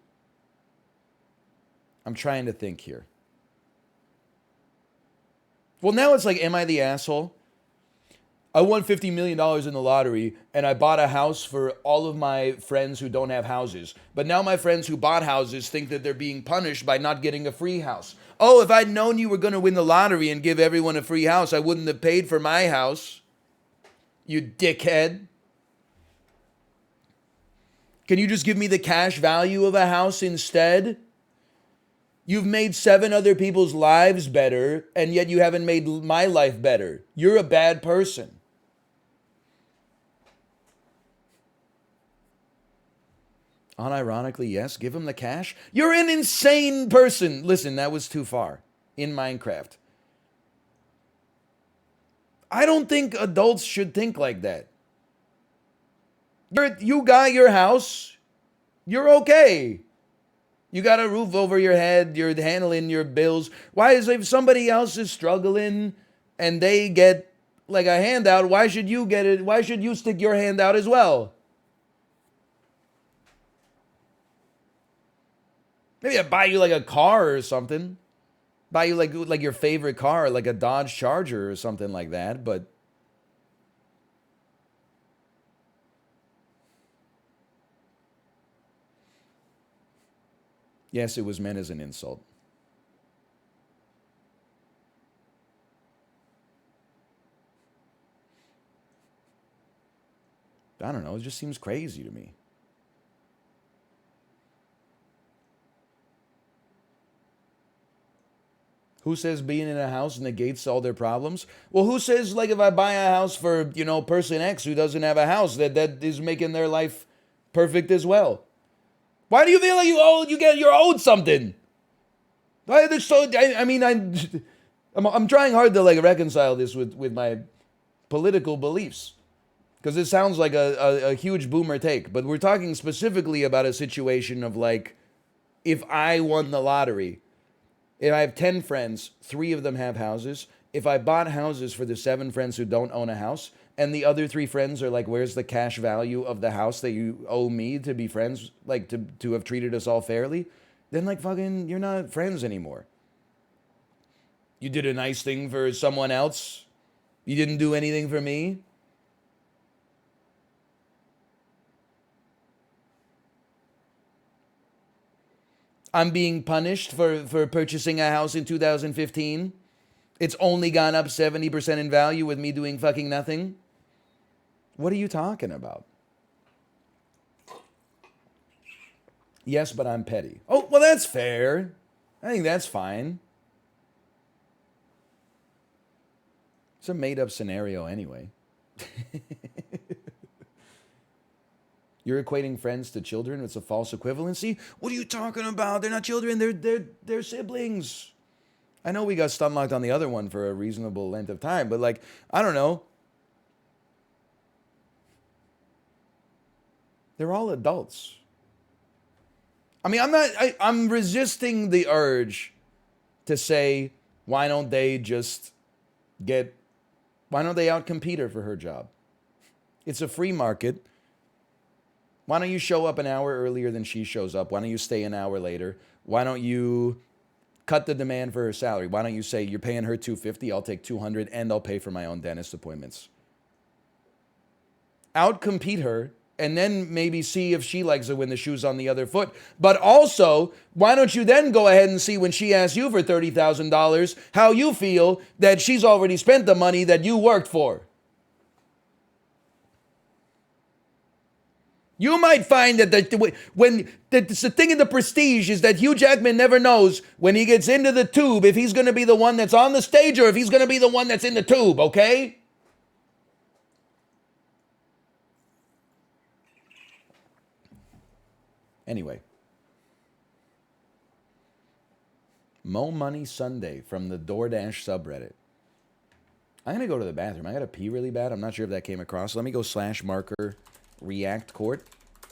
I'm trying to think here. Well, now it's like, am I the asshole? I won $50 million in the lottery and I bought a house for all of my friends who don't have houses. But now my friends who bought houses think that they're being punished by not getting a free house. Oh, if I'd known you were going to win the lottery and give everyone a free house, I wouldn't have paid for my house. You dickhead. Can you just give me the cash value of a house instead? You've made 7 other people's lives better, and yet you haven't made my life better. You're a bad person. Unironically, yes, give him the cash. You're an insane person. Listen, that was too far in Minecraft. I don't think adults should think like that. You got your house. You're okay. You got a roof over your head. You're handling your bills. Why is if somebody else is struggling and they get like a handout, why should you get it? Why should you stick your hand out as well? Maybe I buy you like a car or something. Buy you like your favorite car, like a Dodge Charger or something like that. But yes, it was meant as an insult. I don't know. It just seems crazy to me. Who says being in a house negates all their problems? Well, who says like if I buy a house for, person X who doesn't have a house that is making their life perfect as well? Why do you feel like you're owed something? I'm trying hard to like reconcile this with my political beliefs because it sounds like a huge boomer take, but we're talking specifically about a situation of like if I won the lottery. If I have 10 friends, 3 of them have houses. If I bought houses for the 7 friends who don't own a house, and the other 3 friends are like, where's the cash value of the house that you owe me to be friends, like to have treated us all fairly, then like fucking, you're not friends anymore. You did a nice thing for someone else. You didn't do anything for me. I'm being punished for purchasing a house in 2015. It's only gone up 70% in value with me doing fucking nothing. What are you talking about? Yes, but I'm petty. Oh, well, that's fair. I think that's fine. It's a made-up scenario anyway. You're equating friends to children. It's a false equivalency. What are you talking about? They're not children. They're siblings. I know we got stun locked on the other one for a reasonable length of time, but like, I don't know. They're all adults. I mean, I'm resisting the urge to say, why don't they outcompete her for her job? It's a free market. Why don't you show up an hour earlier than she shows up? Why don't you stay an hour later? Why don't you cut the demand for her salary? Why don't you say you're paying her $250, I'll take $200, and I'll pay for my own dentist appointments? Outcompete her, and then maybe see if she likes it when the shoe's on the other foot. But also, why don't you then go ahead and see when she asks you for $30,000 how you feel that she's already spent the money that you worked for? You might find that the thing in the Prestige is that Hugh Jackman never knows when he gets into the tube if he's going to be the one that's on the stage or if he's going to be the one that's in the tube, okay? Anyway. Mo Money Sunday from the DoorDash subreddit. I'm going to go to the bathroom. I got to pee really bad. I'm not sure if that came across. Let me go /marker React Court.